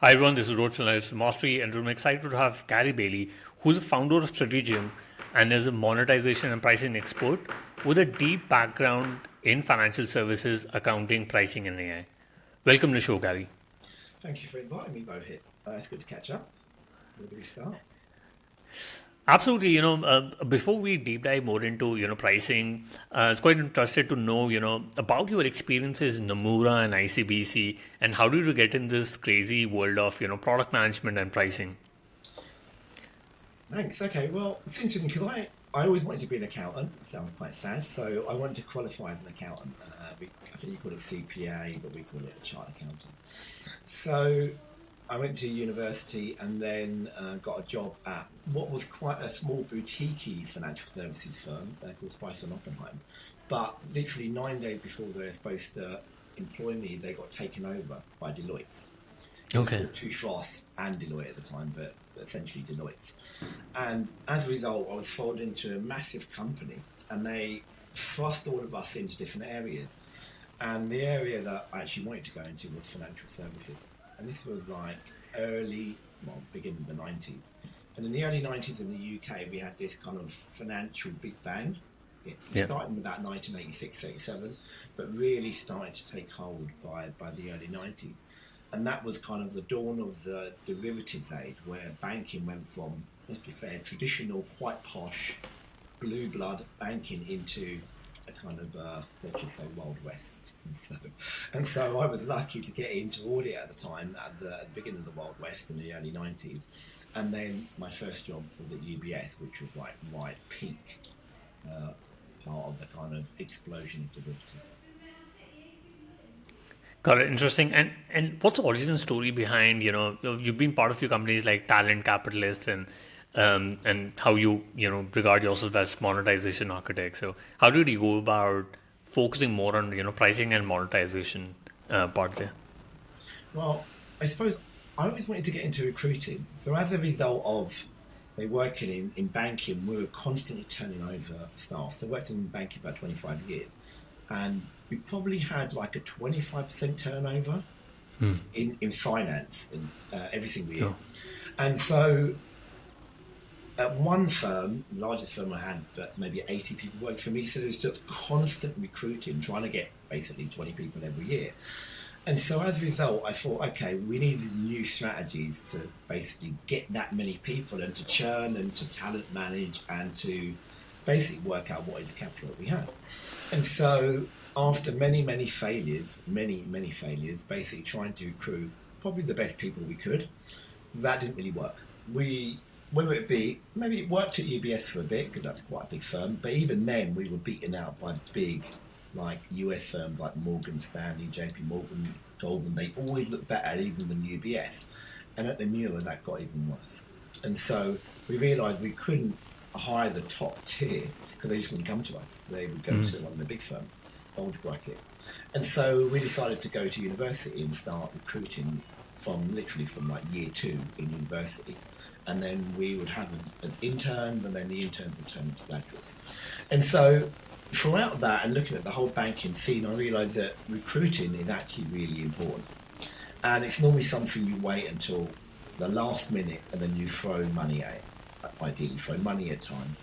Hi everyone, this is Roach Analyst Mastery, and I'm excited to have Gary Bailey, who's the founder of Strategim and is a monetization and pricing expert with a deep background in financial services, accounting, pricing, and AI. Welcome to the show, Gary. Thank you for inviting me, Mohit. It's good to catch up. Where do we start? Absolutely. Before we deep dive more into pricing, it's quite interested to know about your experiences in Nomura and ICBC, and how did you get in this crazy world of product management and pricing? Thanks. Okay, well, it's interesting because I always wanted to be an accountant. It sounds quite sad. So I wanted to qualify as an accountant. I think you call it CPA, but we call it a chartered accountant. So I went to university and then got a job at what was quite a small boutique financial services firm called Spicer and Oppenheim. But literally 9 days before they were supposed to employ me, they got taken over by Deloitte. It was called Touche and Deloitte at the time, but essentially Deloitte. And as a result, I was folded into a massive company, and they thrust all of us into different areas. And the area that I actually wanted to go into was financial services. And this was like beginning of the 90s. And in the early 90s in the UK, we had this kind of financial big bang. It started in about 1986, 87, but really started to take hold by the early 90s. And that was kind of the dawn of the derivatives age, where banking went from, let's be fair, traditional, quite posh, blue blood banking into a kind of, let's just say, Wild West. And so I was lucky to get into audit at the time, at the beginning of the Wild West in the early 90s. And then my first job was at UBS, which was like right peak, part of the kind of explosion of derivatives. Got it. Interesting. And what's the origin story behind, you've been part of few companies like Talent Capitalist and how you regard yourself as monetization architect. So how did you go about focusing more on, pricing and monetization part there? Well, I suppose I always wanted to get into recruiting. So as a result of working in banking, we were constantly turning over staff. So I worked in banking for about 25 years. And we probably had like a 25% turnover in finance in every single year. Sure. And so at one firm, the largest firm I had, maybe 80 people worked for me. So there's just constant recruiting, trying to get basically 20 people every year. And so as a result, I thought, okay, we needed new strategies to basically get that many people and to churn and to talent manage and to basically work out what is the capital that we had. And so after many failures, basically trying to recruit probably the best people we could, that didn't really work. Maybe it worked at UBS for a bit because that's quite a big firm, but even then we were beaten out by big like US firms like Morgan Stanley, JP Morgan, Goldman. They always looked better even than UBS. And at the Muir, that got even worse. And so we realised we couldn't hire the top tier because they just wouldn't come to us. They would go to one of the big firms, bulge bracket. And so we decided to go to university and start recruiting from like year 2 in university. And then we would have an intern, and then the intern would turn into graduates. And so throughout that and looking at the whole banking scene, I realised that recruiting is actually really important. And it's normally something you wait until the last minute and then you throw money at it. Ideally throw money at time.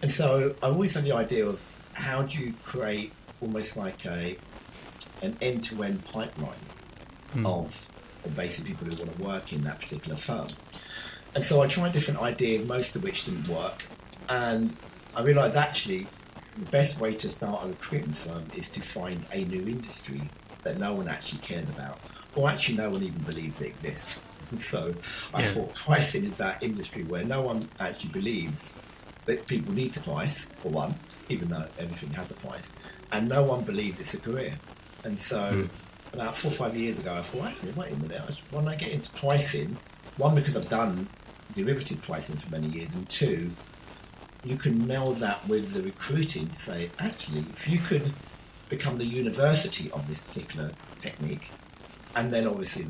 And so I always had the idea of how do you create almost like an end-to-end pipeline of basically people who want to work in that particular firm. And so I tried different ideas, most of which didn't work. And I realised actually the best way to start a recruitment firm is to find a new industry that no one actually cares about, or actually no one even believes it exists. And so I thought pricing is that industry where no one actually believes that people need to price, for one, even though everything has a price, and no one believes it's a career. And so about 4 or 5 years ago, I thought, actually, wait a minute, why don't I get into pricing? One, because I've done derivative pricing for many years, and two, you can meld that with the recruiting to say, actually, if you could become the university of this particular technique, and then obviously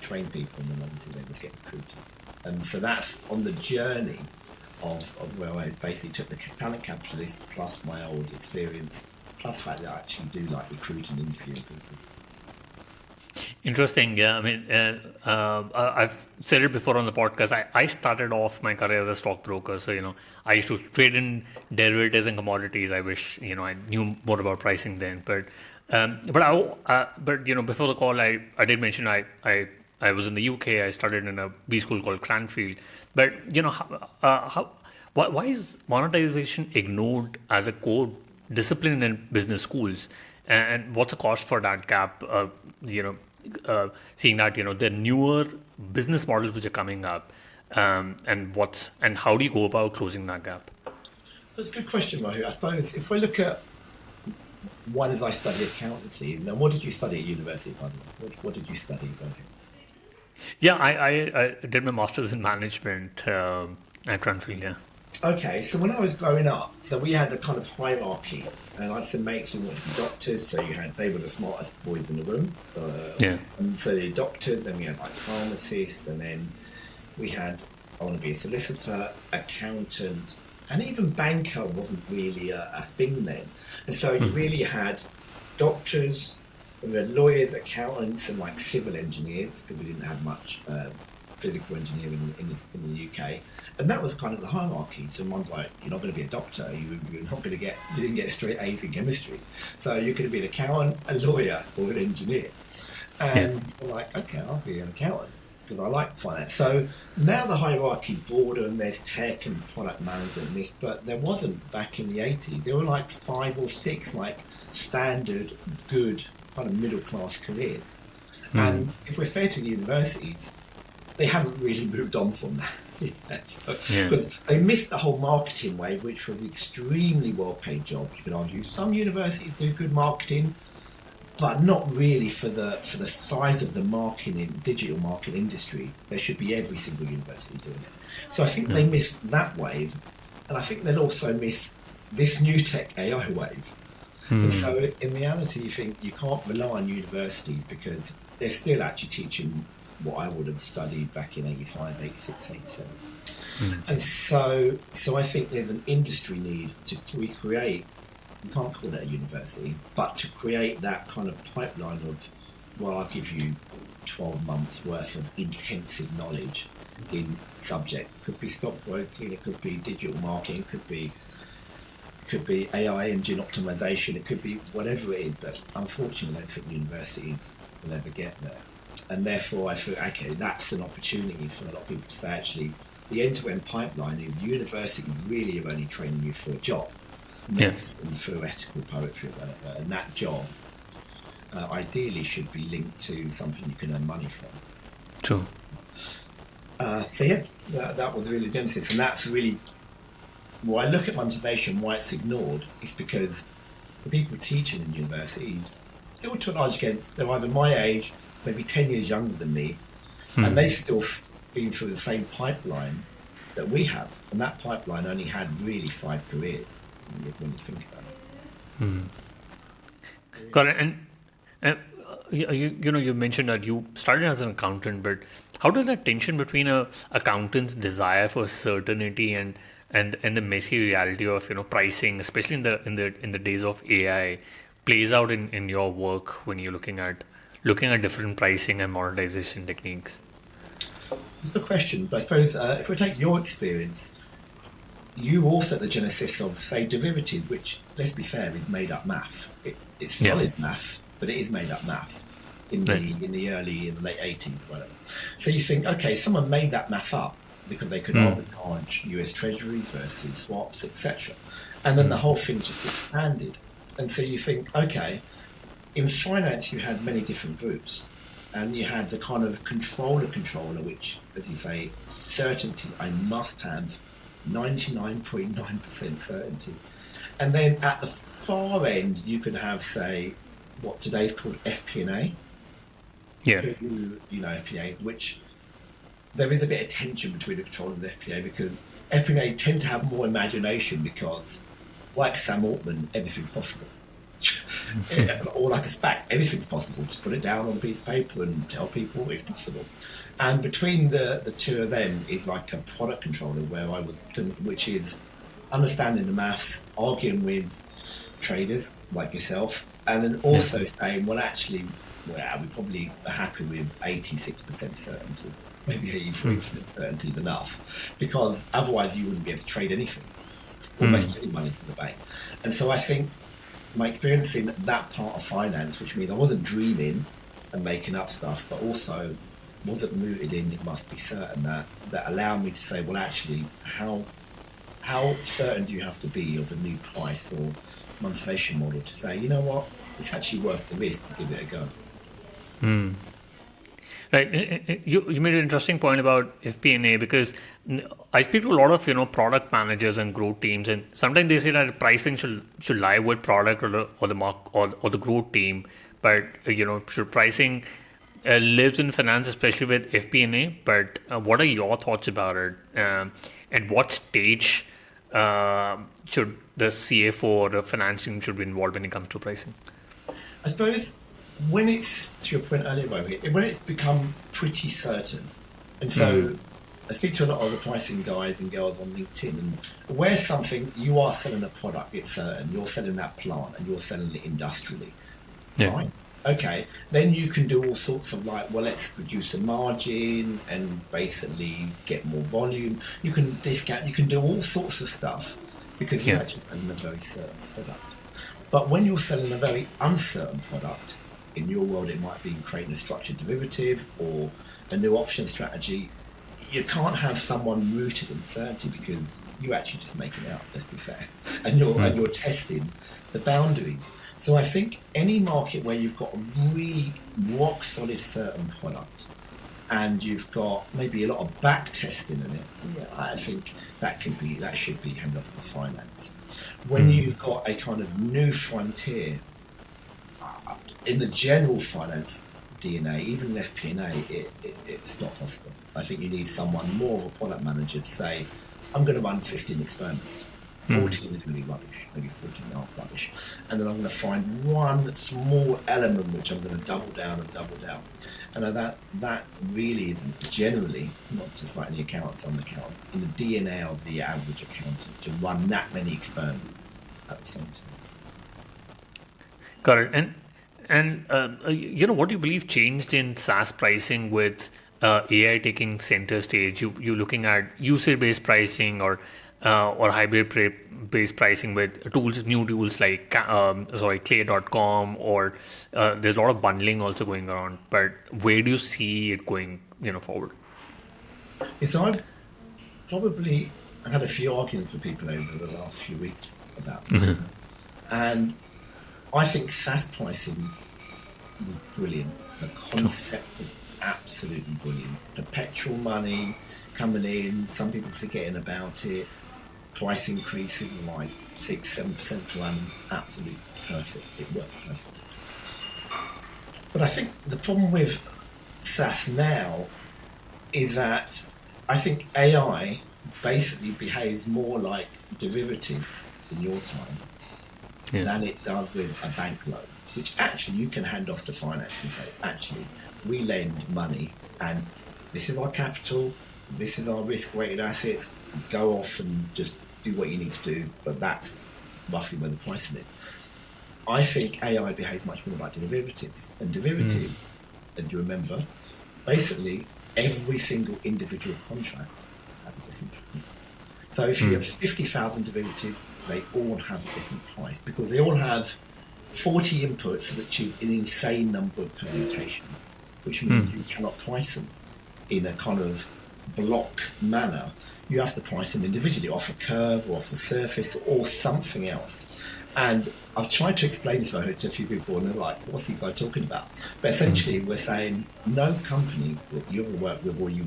train people, and then obviously they would get recruited. And so that's on the journey of where I basically took the Talent Capitalist plus my old experience, plus the fact that I actually do like recruiting and interviewing people. Interesting. Yeah. I mean, I've said it before on the podcast. I started off my career as a stockbroker. So, I used to trade in derivatives and commodities. I wish, I knew more about pricing then. But before the call, I did mention I was in the UK. I studied in a B school called Cranfield. But, why is monetization ignored as a core discipline in business schools? And what's the cost for that gap? Seeing that the newer business models which are coming up, and how do you go about closing that gap? That's a good question, Mahu. I suppose if we look at why did I study accountancy? Now, what did you study at university, by the way? What did you study? Yeah, I did my master's in management at Cranfield. Yeah. Okay, so when I was growing up, so we had a kind of hierarchy, and I had some mates who wanted to be doctors, so they were the smartest boys in the room. Yeah. And so they doctors, then we had like pharmacists, and then we had, I want to be a solicitor, accountant, and even banker wasn't really a thing then. And so you really had doctors, we had lawyers, accountants, and like civil engineers, because we didn't have much physical engineering in the UK, and that was kind of the hierarchy. So one's like, you're not going to be a doctor, you're not going to you didn't get straight A's in chemistry, so you could be an accountant, a lawyer, or an engineer. And I'm like, okay, I'll be an accountant because I like finance. So now the hierarchy's broader, and there's tech and product management and this, but there wasn't back in the 80s. There were like 5 or 6 like standard, good kind of middle class careers. And if we're fair to the universities, they haven't really moved on from that. But they missed the whole marketing wave, which was extremely well-paid job. You could argue some universities do good marketing, but not really for the size of the digital marketing industry. There should be every single university doing it. So I think they missed that wave, and I think they'll also miss this new tech AI wave. And so in reality, you think you can't rely on universities because they're still actually teaching what I would have studied back in 85, 86, 87. And so I think there's an industry need to recreate, you can't call it a university, but to create that kind of pipeline of, well, I'll give you 12 months worth of intensive knowledge in subject. It could be stockbroking, it could be digital marketing, it could be AI engine optimization, it could be whatever it is, but unfortunately I don't think universities will ever get there. And therefore I feel, okay, that's an opportunity for a lot of people to say, actually, the end-to-end pipeline is universities really are only training you for a job, not some theoretical poetry or whatever. And that job ideally should be linked to something you can earn money from. True. So yeah, that was really genesis. And that's really, why I look at monetization, why it's ignored, is because the people teaching in universities, still to a large extent, they're either my age, maybe 10 years younger than me, and they've still been through the same pipeline that we have. And that pipeline only had really 5 careers, when you think about it. Got it. And you mentioned that you started as an accountant, but how does that tension between a accountant's desire for certainty and the messy reality of pricing, especially in the days of AI, plays out in your work when you're looking at different pricing and monetization techniques? It's a good question, but I suppose if we take your experience, you also at the genesis of, say, derivative, which, let's be fair, is made up math. It's solid math, but it is made up math in the late 80s, whatever. So you think, okay, someone made that math up because they could arbitrage US Treasuries versus swaps, etc. And then the whole thing just expanded. And so you think, okay, in finance you had many different groups, and you had the kind of controller, which, as you say, certainty, I must have 99.9% certainty. And then at the far end, you could have, say, what today's called FP&A. Yeah. FP&A, which there is a bit of tension between the controller and the FP&A, because FP&A tend to have more imagination because, like Sam Altman, everything's possible. Or like a SPAC, everything's possible. Just put it down on a piece of paper and tell people it's possible. And between the two of them is like a product controller, which is understanding the maths, arguing with traders like yourself, And then also saying, well, actually, well, we probably are happy with 86% certainty. Maybe 83% certainty is enough, because otherwise you wouldn't be able to trade anything or make any money for the bank. And so I think my experience in that part of finance, which means I wasn't dreaming and making up stuff, but also wasn't rooted in it must be certain, that allowed me to say, well, actually, how certain do you have to be of a new price or monetization model to say, you know what, it's actually worth the risk to give it a go. Right. You made an interesting point about FP&A, because I speak to a lot of product managers and growth teams, and sometimes they say that pricing should lie with product or the mark or the growth team, but should pricing lives in finance, especially with FP&A. But what are your thoughts about it? At what stage should the CFO or the financing should be involved when it comes to pricing? I suppose when it's, to your point earlier, Rohit, when it's become pretty certain, and so I speak to a lot of the pricing guys and girls on LinkedIn, and where something, you are selling a product, it's certain, you're selling that plant and you're selling it industrially, right? Okay, then you can do all sorts of well, let's reduce a margin and basically get more volume. You can discount, you can do all sorts of stuff because you're actually selling a very certain product. But when you're selling a very uncertain product, in your world it might be creating a structured derivative or a new option strategy, you can't have someone rooted in certainty because you actually just make it out, let's be fair. And you're testing the boundaries. So I think any market where you've got a really rock solid certain product and you've got maybe a lot of back testing in it, I think that should be handed off to finance. When you've got a kind of new frontier in the general finance DNA, even in FP&A, it's not possible. I think you need someone more of a product manager to say, I'm going to run 15 experiments. 14 is going to be rubbish, maybe 14 and a half rubbish. And then I'm going to find one small element which I'm going to double down. And that really isn't generally, not just like in the accountants on the account, in the DNA of the average accountant to run that many experiments at the same time. Got it. And what do you believe changed in SaaS pricing with AI taking center stage? You looking at usage-based pricing or hybrid-based pricing with new tools like Clay.com, or there's a lot of bundling also going on. But where do you see it going forward? So I've probably had a few arguments with people over the last few weeks about this. And I think SaaS pricing was brilliant. The concept was absolutely brilliant. Perpetual money coming in, some people forgetting about it, price increases like 6-7% per annum, absolutely perfect. It worked perfect. But I think the problem with SaaS now is that I think AI basically behaves more like derivatives in your time than it does with a bank loan, which actually you can hand off to finance and say, actually, we lend money and this is our capital, this is our risk-weighted assets, go off and just do what you need to do, but that's roughly where the pricing is. I think AI behaves much more like derivatives. And derivatives, as you remember, basically every single individual contract has a different price. So if you have 50,000 derivatives, they all have a different price because they all have 40 inputs, which is an insane number of permutations, which means you cannot price them in a kind of block manner. You have to price them individually off a curve or off a surface or something else. And I've tried to explain this to a few people and they're like, what's you guys talking about? But essentially we're saying no company that you ever worked with or you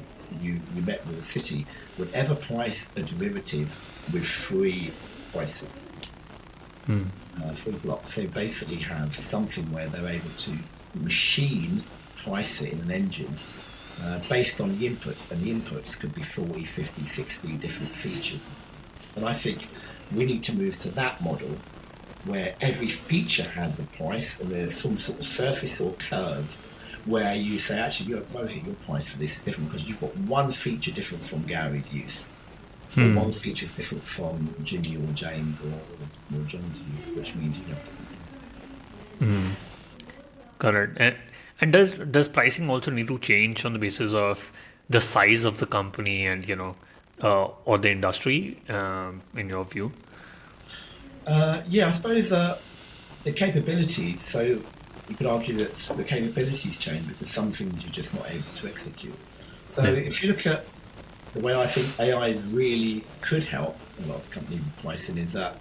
met with a city would ever price a derivative with free prices. Free blocks. They basically have something where they're able to machine price it in an engine based on the inputs, and the inputs could be 40, 50, 60 different features. And I think we need to move to that model where every feature has a price and there's some sort of surface or curve where you say, actually, your price for this is different because you've got one feature different from Gary's use. Or one feature is different from Jimmy or James or John's use, which means you have different things. Correct. And does pricing also need to change on the basis of the size of the company and or the industry in your view? Yeah, I suppose the capabilities. So you could argue that the capabilities change because some things you're just not able to execute. So Yeah. if you look at the way I think AI really could help a lot of company pricing is that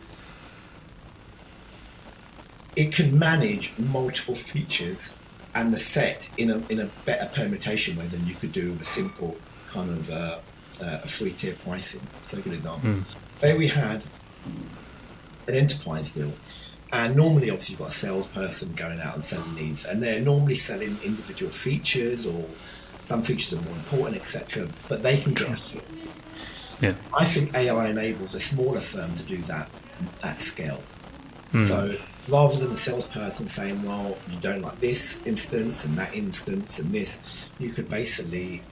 it can manage multiple features and the set in a better permutation way than you could do with a simple kind of a free tier pricing. So a good example. Say we had an enterprise deal, and normally obviously you've got a salesperson going out and selling these, and they're normally selling individual features or some features are more important, etc. But they can get a hit. Yeah. I think AI enables a smaller firm to do that at scale. So rather than the salesperson saying, well, you don't like this instance and that instance and this, you could basically,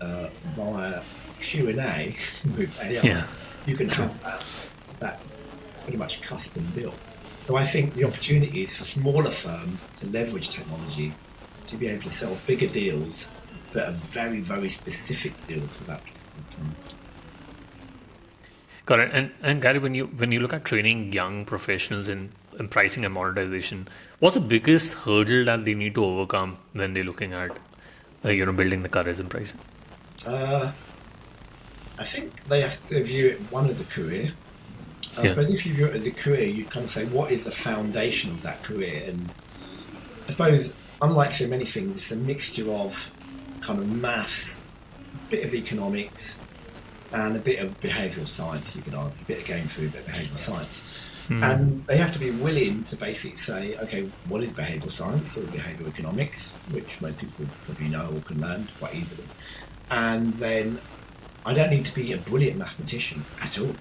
via Q&A with AI, Yeah. you can have that pretty much custom built. So I think the opportunity is for smaller firms to leverage technology to be able to sell bigger deals that are very, very specific deals for that particular client. Correct. And Gary, when you look at training young professionals in pricing and monetization, what's the biggest hurdle that they need to overcome when they're looking at building the courage in pricing? I think they have to view it one as a career. I suppose if you view it as a career, you kind of say, what is the foundation of that career? And I suppose, unlike so many things, it's a mixture of kind of maths, a bit of economics, and a bit of behavioural science, you could argue, a bit of game theory, a bit of behavioural science. And they have to be willing to basically say, okay, what is behavioural science or behavioural economics, which most people probably know or can learn quite easily. And then I don't need to be a brilliant mathematician at all,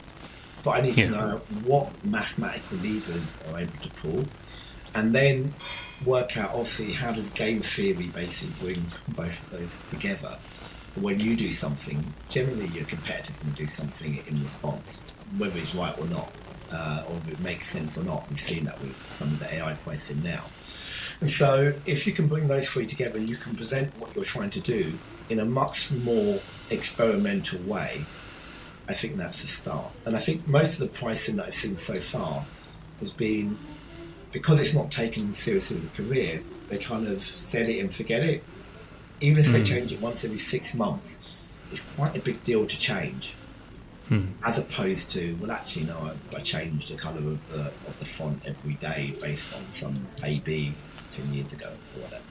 but I need to know what mathematical levers are able to pull, and then work out, obviously, how does game theory basically bring both of those together. When you do something, generally your competitor can do something in response, whether it's right or not, or if it makes sense or not. We've seen that with some of the AI pricing now. And so if you can bring those three together and you can present what you're trying to do in a much more experimental way, I think that's a start. And I think most of the pricing that I've seen so far has been, because it's not taken seriously as a career, they kind of set it and forget it. Even if they change it once every 6 months, it's quite a big deal to change. As opposed to, well, actually, no, I changed the colour of the font every day based on some AB 10 years ago or whatever.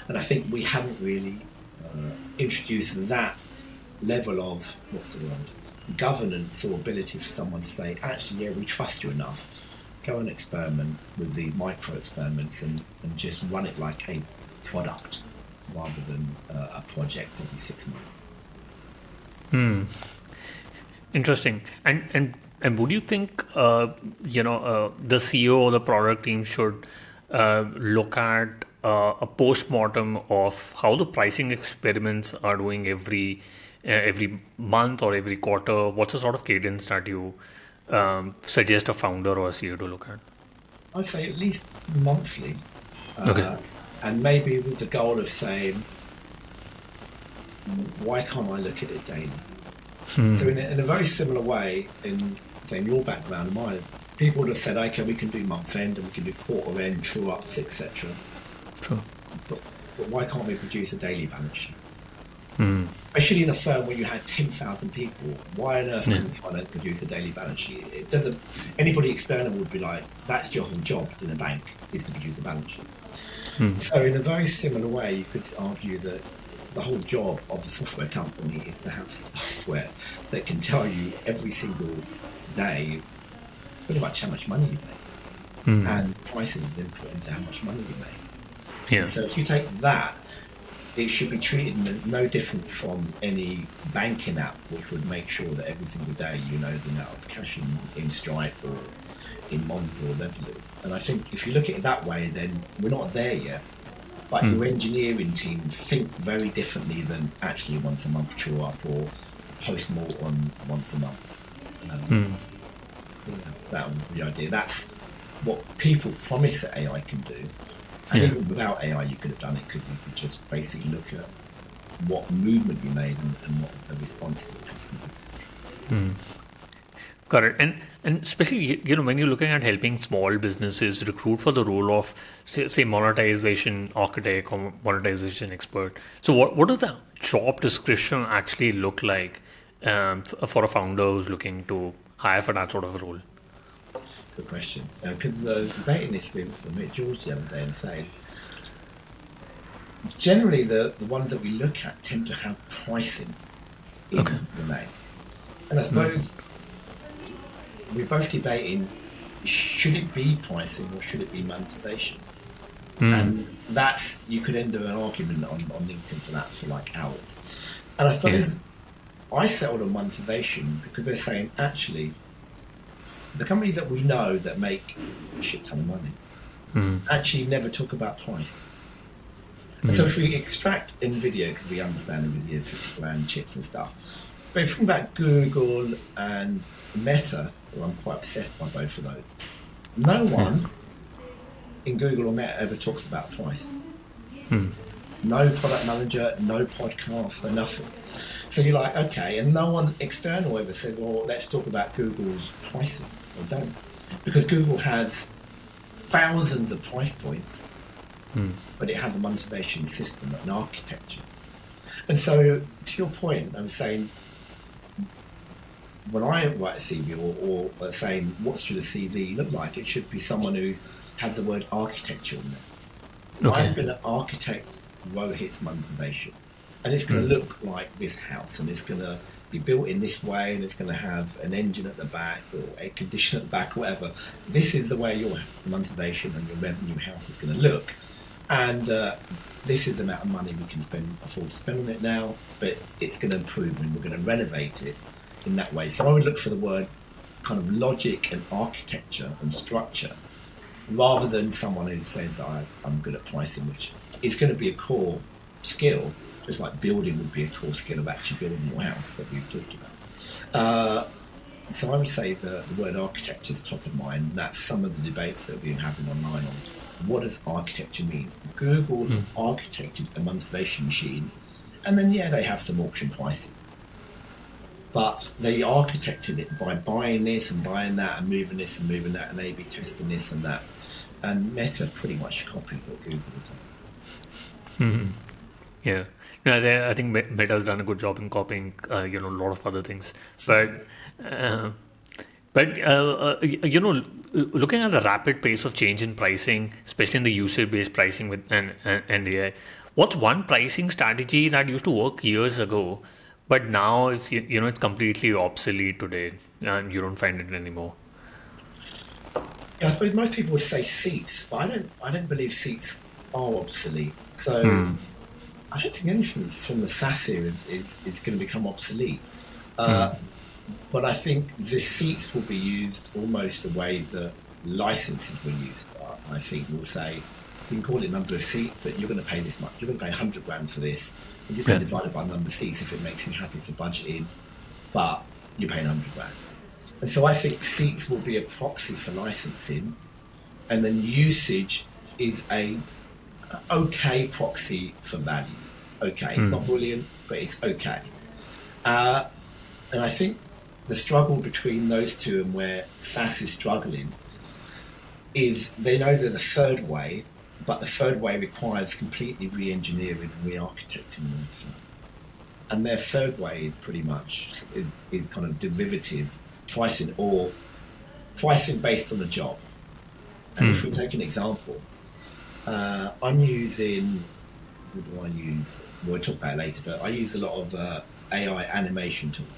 And I think we haven't really introduced that level of, what's the word, governance or ability for someone to say, actually, yeah, we trust you enough. Go and experiment with the micro experiments and just run it like a product rather than a project every 6 months. Interesting. And would you think the CEO or the product team should look at a post-mortem of how the pricing experiments are doing every month or every quarter? What's the sort of cadence that you suggest a founder or a CEO to look at? I'd say at least monthly. Okay. And maybe with the goal of saying, why can't I look at it daily? So in a very similar way, in your background and mine, people would have said, okay, we can do month end and we can do quarter end, true ups, etc. True. But why can't we produce a daily balance sheet? Especially in a firm where you had 10,000 people, why on earth couldn't finance produce a daily balance sheet? It doesn't. Anybody external would be like, that's your whole job in a bank, is to produce a balance sheet. So in a very similar way, you could argue that the whole job of a software company is to have software that can tell you every single day pretty much how much money you make and pricing is input into how much money you make. Yeah. So if you take that, it should be treated no different from any banking app, which would make sure that every single day you know the amount of cash in Stripe or in Monzo or Revolut. And I think if you look at it that way, then we're not there yet. But your engineering team think very differently than actually once a month true up or post-mortem once a month. So that was the idea. That's what people promise that AI can do. And Yeah. even without AI, you could have done it because you could just basically look at what movement you made and what was the response that the customer had. Correct. And especially, when you're looking at helping small businesses recruit for the role of, say monetization architect or monetization expert. So what does the job description actually look like for a founder who's looking to hire for that sort of a role? Good question. Because debating this with George the other day and saying, generally the ones that we look at tend to have pricing in Okay. the name. And I suppose we're both debating, should it be pricing or should it be monetization? And that's, you could end an argument on LinkedIn for that for like hours. And I suppose I settled on monetization because they're saying, actually, the company that we know that make a shit ton of money actually never talk about price. And so if we extract NVIDIA, because we understand NVIDIA 50 grand chips and stuff, but if we think about Google and Meta, who I'm quite obsessed by both of those, no one in Google or Meta ever talks about price. No product manager, no podcast, no nothing. So you're like, okay, and no one external ever said, well, let's talk about Google's pricing. They don't. Because Google has thousands of price points, but it had a monetization system and architecture. And so, to your point, I'm saying, when I write a CV or saying, what should a CV look like? It should be someone who has the word architecture in there. Okay. I'm going to architect Rohit's monetization. And it's going to look like this house, and it's going to be built in this way, and it's going to have an engine at the back or air conditioner at the back, or whatever. This is the way your monetization and your revenue house is going to look. And this is the amount of money we can afford to spend on it now, but it's going to improve and we're going to renovate it in that way. So I would look for the word kind of logic and architecture and structure, rather than someone who says that I'm good at pricing, which is going to be a core skill, just like building would be a core skill of actually building your house that we've talked about. So I would say the word architecture is top of mind. That's some of the debates that we've been having online on what does architecture mean. Google architected a monetization machine, and then they have some auction pricing. But they architected it by buying this and buying that and moving this and moving that and A/B testing this and that. And Meta pretty much copied what Google had done. Yeah. No, I think Meta's done a good job in copying, a lot of other things. But looking at the rapid pace of change in pricing, especially in the user-based pricing with and AI, what's one pricing strategy that used to work years ago, but now it's it's completely obsolete today, and you don't find it anymore? Yeah, I suppose most people would say seats, but I don't believe seats are obsolete. So I don't think anything from the SaaS era is going to become obsolete. But I think the seats will be used almost the way that licenses were used. I think we'll say, you can call it number of seats, but you're going to pay this much. You're going to pay 100 grand for this, and you can divide it by number of seats if it makes you happy to budget in, but you're paying 100 grand. And so I think seats will be a proxy for licensing, and then usage is a okay proxy for value. Okay, it's not brilliant, but it's okay. And I think the struggle between those two and where SaaS is struggling is they know they're the third way, but the third way requires completely re-engineering and re-architecting them. And their third way is pretty much is kind of derivative pricing or pricing based on the job. And if we take an example, I'm using, what do I use? We'll talk about it later, but I use a lot of AI animation tools.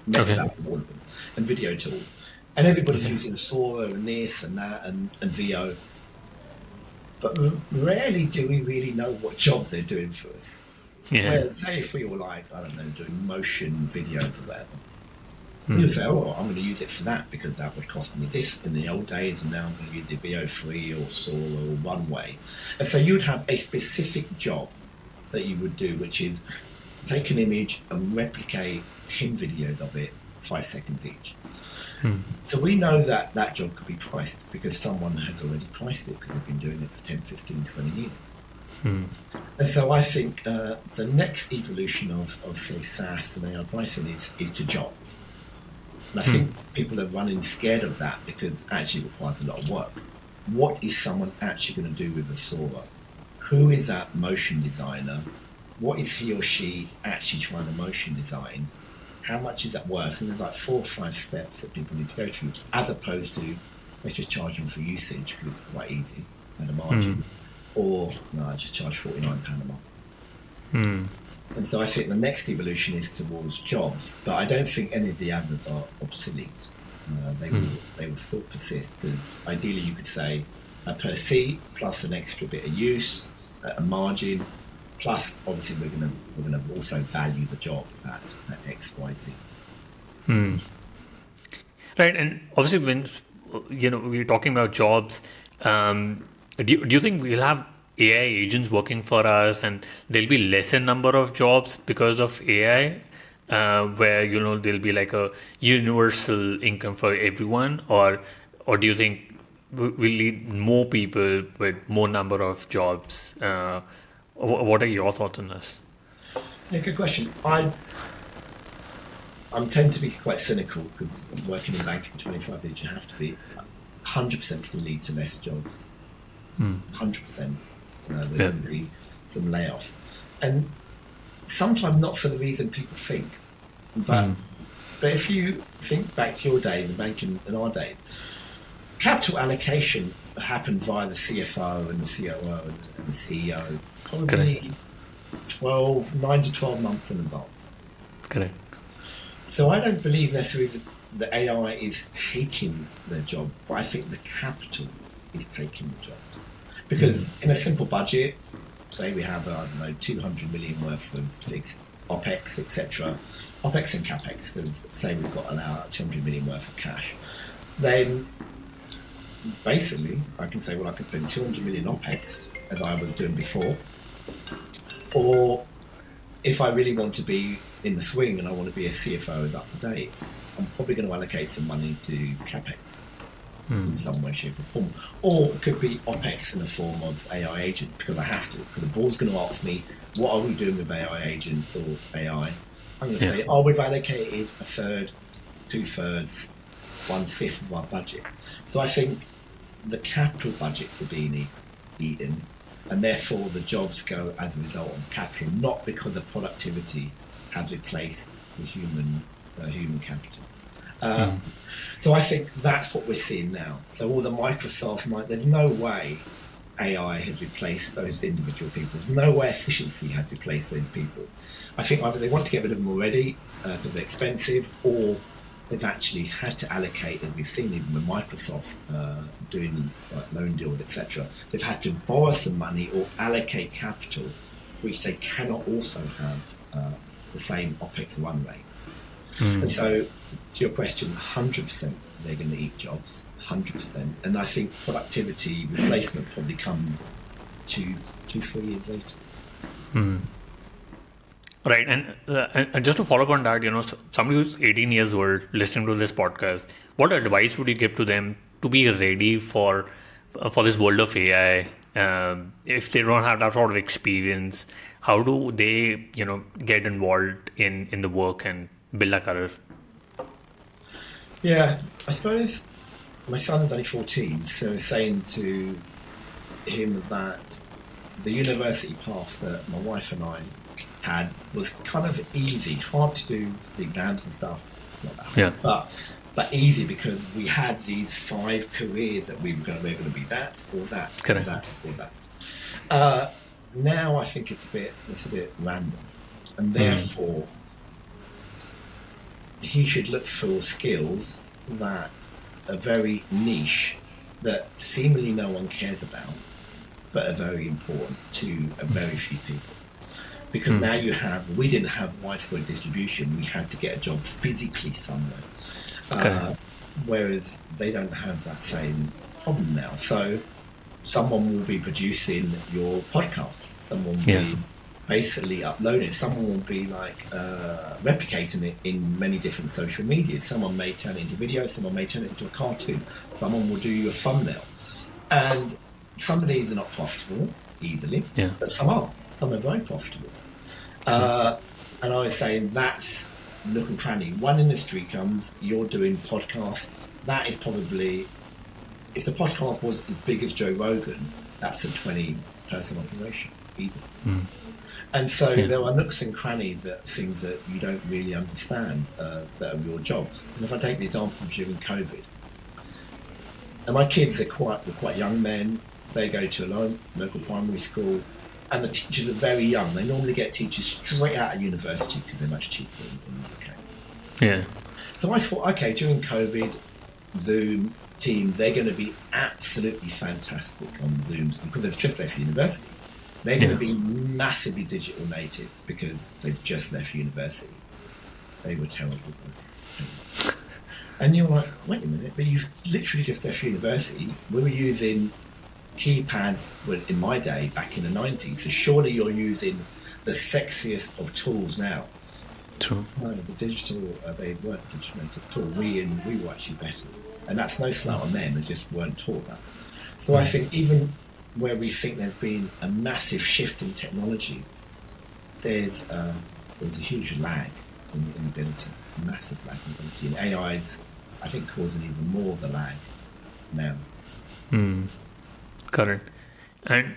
Messed up with all of them, and video tools. And everybody's using Sora and this and that and VO. But rarely do we really know what jobs they're doing for us. Yeah. Where, say if we were like, I don't know, doing motion videos or whatever, you'd say, oh, I'm going to use it for that because that would cost me this in the old days, and now I'm going to use the VO3 or Sora or Runway. And so you would have a specific job that you would do, which is take an image and replicate 10 videos of it 5 seconds each. So we know that that job could be priced because someone has already priced it because they've been doing it for 10, 15, 20 years. And so I think the next evolution of say SaaS and AI pricing is to jobs. And I think people are running scared of that because actually it requires a lot of work. What is someone actually going to do with a Sora? Who is that motion designer? What is he or she actually trying to motion design? How much is that worth? And there's like 4 or 5 steps that people need to go through, as opposed to let's just charge them for usage because it's quite easy at a margin. Or no, I just charge £49 a month. And so I think the next evolution is towards jobs, but I don't think any of the others are obsolete. They will still persist because ideally you could say a per seat plus an extra bit of use at a margin, plus obviously we're gonna also value the job at X, Y, Z. Right, and obviously when we're talking about jobs, do you think we'll have AI agents working for us, and there'll be lesser number of jobs because of AI, where there'll be like a universal income for everyone, or do you think we'll need more people with more number of jobs? What are your thoughts on this? Yeah, good question. I tend to be quite cynical because working in banking 25 years, you have to be 100% will lead to less jobs. 100%. There will be some layoffs, and sometimes not for the reason people think. But if you think back to your day, the banking in our day, capital allocation happened via the CFO and the COO and the CEO, probably 9 to 12 months in advance. Correct. So I don't believe necessarily that AI is taking their job, but I think the capital is taking the job. Because in a simple budget, say we have, 200 million worth of fixed OPEX, etc. OPEX and CAPEX, because say we've got 200 million worth of cash. Then basically I can say, well, I could spend 200 million OPEX as I was doing before. Or if I really want to be in the swing and I want to be a CFO and up to date, I'm probably going to allocate some money to CAPEX. In some way, shape or form. Or it could be OPEX in the form of AI agent, because I have to. Because the board's going to ask me, what are we doing with AI agents or AI? I'm going to say, we've allocated a third, 2/3, 1/5 of our budget. So I think the capital budgets are being eaten, and therefore the jobs go as a result of capital, not because the productivity has replaced the human capital. So I think that's what we're seeing now. So all the Microsoft, there's no way AI has replaced those individual people. There's no way efficiency has replaced those people. I think either they want to get rid of them already because they're expensive, or they've actually had to allocate, as we've seen even with Microsoft doing loan deals, etc. They've had to borrow some money or allocate capital, which they cannot also have the same OPEX run rate. And so, to your question, 100% they're going to eat jobs, 100%. And I think productivity replacement probably comes 2-3 years later. Right, and just to follow up on that, somebody who's 18 years old listening to this podcast, what advice would you give to them to be ready for this world of AI? If they don't have that sort of experience, how do they, get involved in the work and build a career? Yeah, I suppose my son's only 14, so saying to him that the university path that my wife and I had was kind of easy, hard to do the exams and stuff, not that hard, but easy because we had these 5 careers that we were going to be that or that, or that, or that. Now I think it's a bit random, and therefore he should look for skills that are very niche, that seemingly no one cares about, but are very important to a very few people. Because now we didn't have widespread distribution, we had to get a job physically somewhere. Whereas they don't have that same problem now. So someone will be producing your podcast, someone will be basically upload it. Someone will be like replicating it in many different social media. Someone may turn it into video, someone may turn it into a cartoon, someone will do you a thumbnail. And some of these are not profitable easily, Yeah. but some are. Some are very profitable. And I was saying that's nook and cranny. One industry comes, you're doing podcasts. That is probably, if the podcast was as big as Joe Rogan, that's a 20-person operation, even. And so there are nooks and crannies, that things that you don't really understand that are your jobs. And if I take the example during COVID, and my kids, they're quite young men. They go to a local primary school, and the teachers are very young. They normally get teachers straight out of university because they're much cheaper in the UK. Yeah. So I thought, okay, during COVID, Zoom, Teams, they're going to be absolutely fantastic on Zooms because they've just left university. They're going to be massively digital native because they've just left university. They were terrible. And you're like, wait a minute, but you've literally just left university. We were using keypads in my day back in the 90s. So surely you're using the sexiest of tools now. True. No, the digital, they weren't digital native at all. We were actually better. And that's no slight on them, they just weren't taught that. So I think even where we think there's been a massive shift in technology, there's a huge lag in ability, a massive lag in ability. And AI is, I think, causing even more of the lag now. Correct. And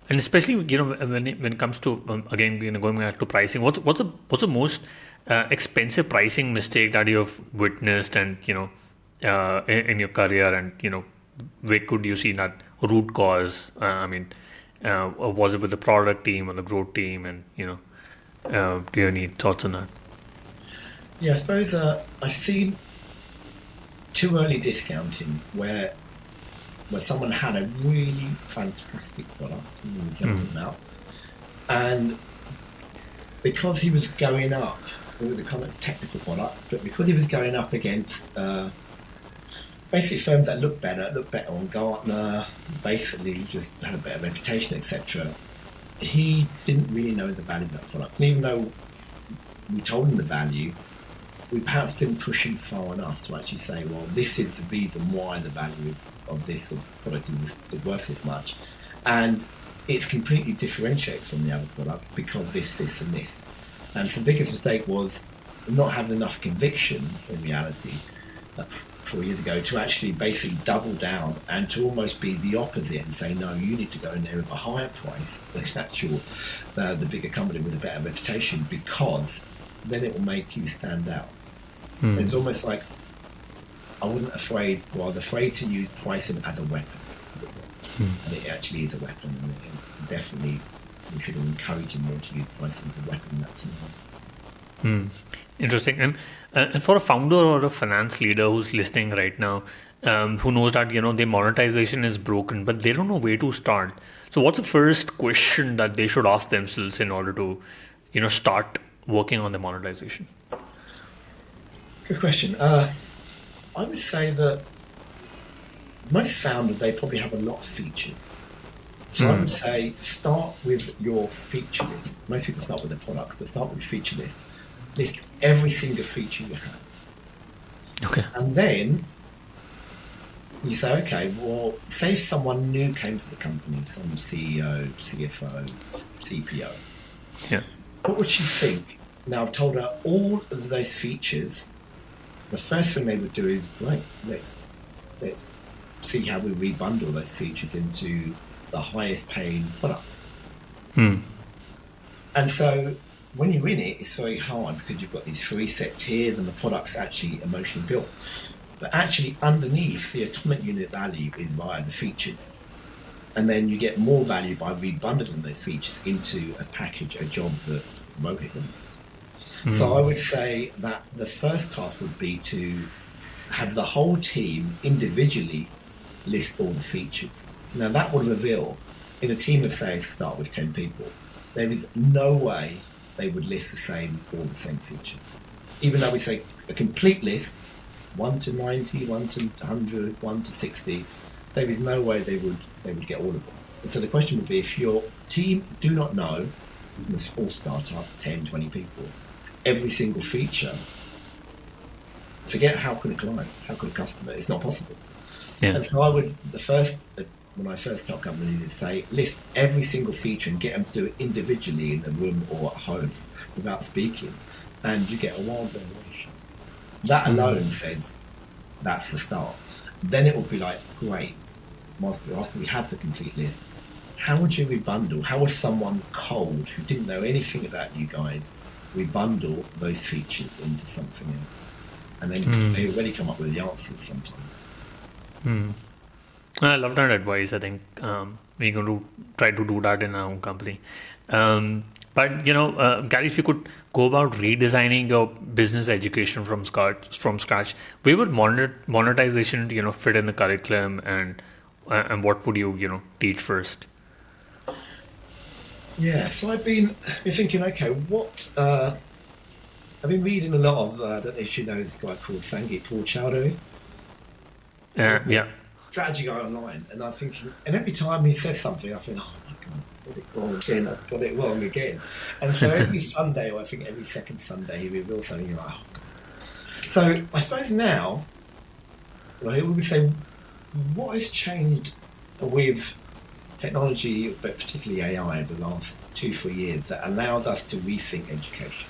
especially when it comes to again going back to pricing, what's the most expensive pricing mistake that you've witnessed and in your career, and where could you see that root cause? Or was it with the product team or the growth team? And do you have any thoughts on that? Yeah, I suppose I've seen too early discounting where someone had a really fantastic product and because he was going up with the kind of technical product, but because he was going up against basically firms that looked better on Gartner, basically just had a better reputation, etc. He didn't really know the value of that product. And even though we told him the value, we perhaps didn't push him far enough to actually say, well, this is the reason why the value of this product is worth this much. And it's completely differentiated from the other product because this, and this. And so the biggest mistake was not having enough conviction in reality 4 years ago to actually basically double down and to almost be the opposite and say, no, you need to go in there with a higher price than the bigger company with a better reputation, because then it will make you stand out. It's almost like I was afraid to use pricing as a weapon. And it actually is a weapon, and definitely we should encourage more to use pricing as a weapon. That's Interesting. And for a founder or a finance leader who's listening right now, who knows that their monetization is broken, but they don't know where to start. So what's the first question that they should ask themselves in order to start working on the monetization? good question. I would say that most founders, they probably have a lot of features. So I would say start with your feature list. Most people start with their products, but start with your feature list. List every single feature you have. Okay. And then you say, okay, well, say someone new came to the company, some CEO, CFO, CPO. Yeah. What would she think? Now, I've told her all of those features. The first thing they would do is, right, let's see how we rebundle those features into the highest paying products. And so when you're in it, it's very hard because you've got these three set tiers and the product's actually emotionally built. But actually underneath, the atomic unit value is via the features. And then you get more value by rebundling those features into a package, a job that Rohit wants. So I would say that the first task would be to have the whole team individually list all the features. Now that would reveal, in a team of say, start with 10 people, there is no way they would list all the same features. Even though we say a complete list, 1 to 90, 1 to 100, 1 to 60, there is no way they would get all of them. And so the question would be, if your team do not know in a small startup, 10, 20 people, every single feature, forget how could a client, how could a customer, it's not possible. Yeah. And so when I first tell companies, is say, list every single feature and get them to do it individually in the room or at home without speaking, and you get a wild variation. That alone says that's the start. Then it will be like, great, after we have the complete list, how would you rebundle? How would someone cold who didn't know anything about you guys rebundle those features into something else? And then they already come up with the answers sometimes. I love that advice. I think we're going to try to do that in our own company. But Gary, if you could go about redesigning your business education from scratch, where would monetization fit in the curriculum, and what would you teach first? Yeah, so I've been thinking, okay, I've been reading a lot of, I don't know if you know this guy called Sangeet Paul Chowdhury. Yeah. Strategy guy online, and I'm thinking, and every time he says something, I think, oh my god, got it wrong again, I've got it wrong again. And so every Sunday, or I think every second Sunday, he reveals something, you're like, oh god. So I suppose now, he would say, what has changed with technology, but particularly AI, over the last 2-3 years that allows us to rethink education?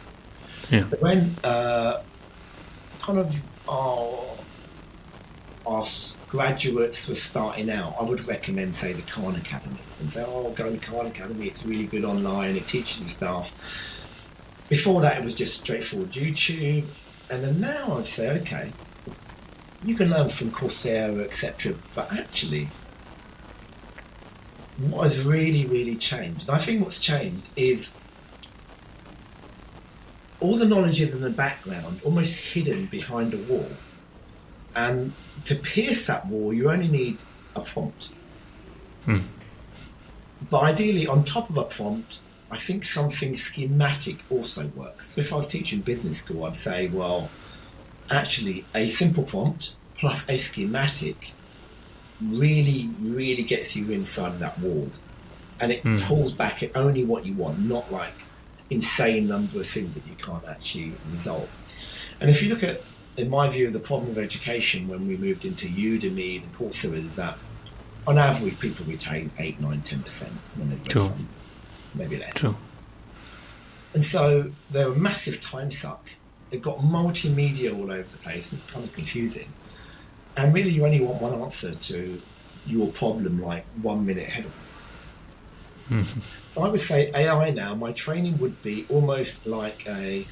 Yeah. But when kind of our graduates were starting out, I would recommend, say, the Khan Academy. And say, oh, go to Khan Academy, it's really good online, it teaches you stuff. Before that, it was just straightforward YouTube. And then now I'd say, okay, you can learn from Coursera, etc. But actually, what has really, really changed, and I think what's changed is all the knowledge is in the background, almost hidden behind a wall. And to pierce that wall, you only need a prompt. But ideally, on top of a prompt, I think something schematic also works. So if I was teaching business school, I'd say, well, actually, a simple prompt plus a schematic really, really gets you inside of that wall. And it pulls back at only what you want, not like insane number of things that you can't actually resolve. And if you look at, in my view, the problem of education when we moved into Udemy and Coursera is that on average people retain 8, 9, 10% when they've got fun, maybe less. True. And so they're a massive time suck. They've got multimedia all over the place, and it's kind of confusing. And really you only want one answer to your problem, like 1 minute ahead of you. So I would say AI now, my training would be almost like a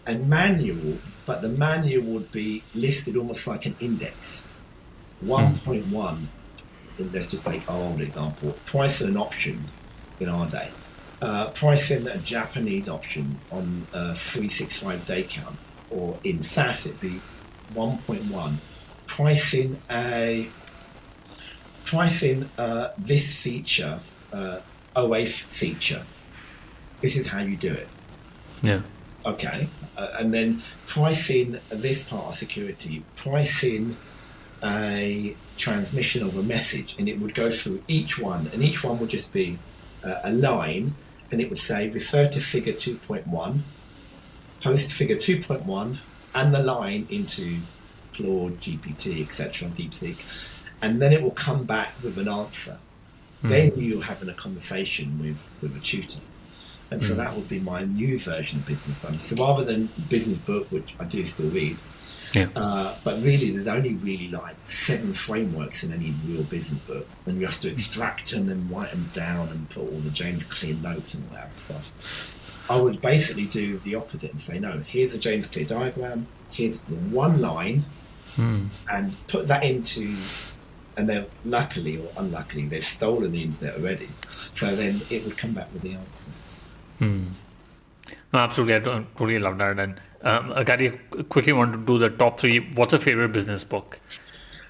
manual, but the manual would be listed almost like an index. 1.1, let's just take our old example, pricing an option in our day. Pricing a Japanese option on a 365 day count, or in SaaS it'd be 1.1. Pricing this feature, OAF feature. This is how you do it. Yeah. Okay, and then pricing this part of security, pricing a transmission of a message, and it would go through each one, and each one would just be a line, and it would say refer to figure 2.1, post figure 2.1, and the line into Claude, GPT, etc., DeepSeek, and then it will come back with an answer. Then you're having a conversation with a tutor. And so that would be my new version of business studies. So rather than business book, which I do still read, but really there's only really like 7 frameworks in any real business book. Then you have to extract them and write them down and put all the James Clear notes and all that stuff. I would basically do the opposite and say, no, here's a James Clear diagram, here's the one line, and put that into, and then luckily or unluckily, they've stolen the internet already. So then it would come back with the answer. No, absolutely. I totally love that. And Gary, quickly want to do the top 3. What's your favorite business book?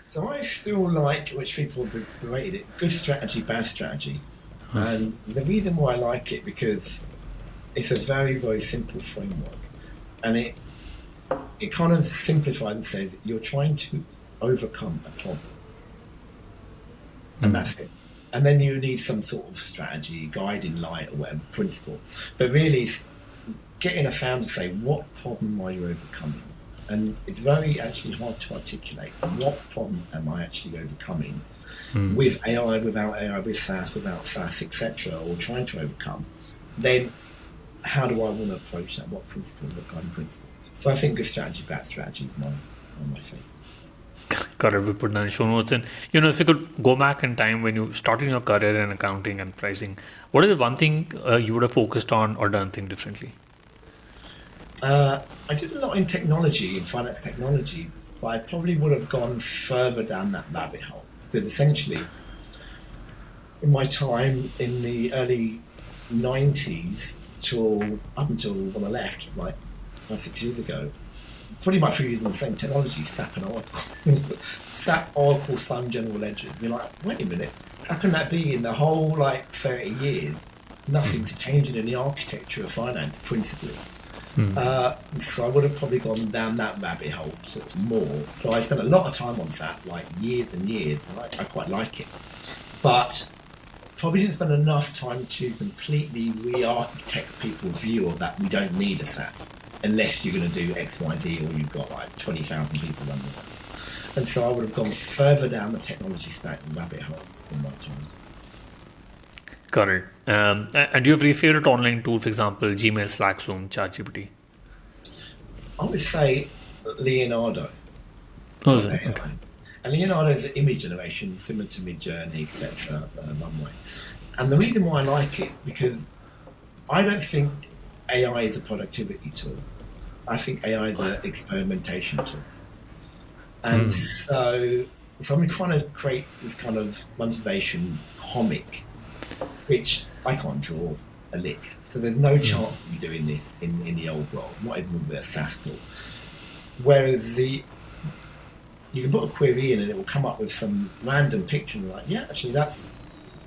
So I still like, which people have rated it, Good Strategy, Bad Strategy. And the reason why I like it, because it's a very, very simple framework. And it kind of simplifies and says you're trying to overcome a problem. And that's it. And then you need some sort of strategy, guiding light or whatever, principle. But really, getting a founder to say, what problem are you overcoming? And it's very actually hard to articulate. What problem am I actually overcoming with AI, without AI, with SaaS, without SaaS, etc., or trying to overcome? Then how do I want to approach that? What principle, what guiding principle? So I think good strategy, bad strategy is my thing. Got it. We put down in show notes. And, if you could go back in time when you started your career in accounting and pricing, what is the one thing you would have focused on or done things differently? I did a lot in technology, in finance technology, but I probably would have gone further down that rabbit hole. Because essentially, in my time in the early 90s, up until when I left, like 5-6 years ago, pretty much we were using the same technology, SAP and Oracle. SAP, Oracle, Sun, General Ledger. You're like, wait a minute, how can that be in the whole 30 years? Nothing's changing in the architecture of finance, principally. So I would have probably gone down that rabbit hole sort of more. So I spent a lot of time on SAP, years and years, and I quite like it. But probably didn't spend enough time to completely re-architect people's view of that we don't need a SAP unless you're going to do X, Y, Z, or you've got 20,000 people running it. And so I would have gone further down the technology stack and rabbit hole in my time. Got it. And do you have any favorite online tool, for example, Gmail, Slack, Zoom, ChatGPT? I would say Leonardo. Oh, is it? Okay. And Leonardo is an image generation, similar to Midjourney, etc., Runway. And the reason why I like it, because I don't think AI is a productivity tool. I think AI is an experimentation tool. And so I'm trying to create this kind of monetisation comic, which I can't draw a lick. So there's no chance of me doing this in the old world, not even with a SaaS tool. Whereas you can put a query in and it will come up with some random picture and like, yeah, actually that's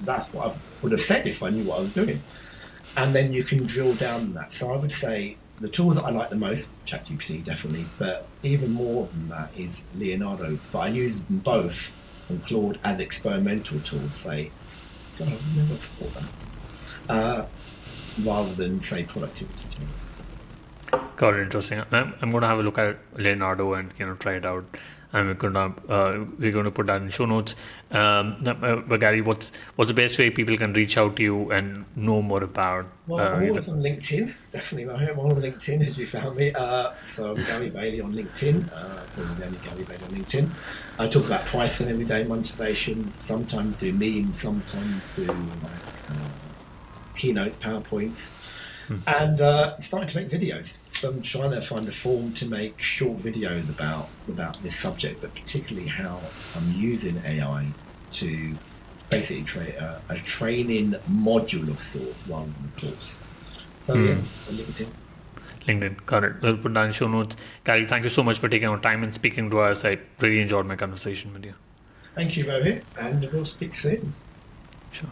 what I would have said if I knew what I was doing. And then you can drill down on that. So I would say the tools that I like the most, ChatGPT definitely, but even more than that is Leonardo. But I use them both on Claude as experimental tools. Say, God, I've never thought that. Rather than say productivity tools. Got it. Interesting. I'm going to have a look at Leonardo and try it out. And we're going to put that in show notes. But Gary, what's the best way people can reach out to you and know more about? Well, I'm always on LinkedIn. Definitely, I'm on LinkedIn as you found me. So I'm Gary Bailey on LinkedIn. Probably only Gary Bailey on LinkedIn. I talk about pricing every day, monetization. Sometimes do memes. Sometimes do keynotes, PowerPoints, and starting to make videos. So I'm trying to find a form to make short videos about this subject, but particularly how I'm using AI to basically create a training module of sorts rather than a course. So yeah, on LinkedIn. LinkedIn, got it. We'll put down in show notes. Gary, thank you so much for taking our time and speaking to us. I really enjoyed my conversation with you. Thank you, Rohit, and we'll speak soon. Sure.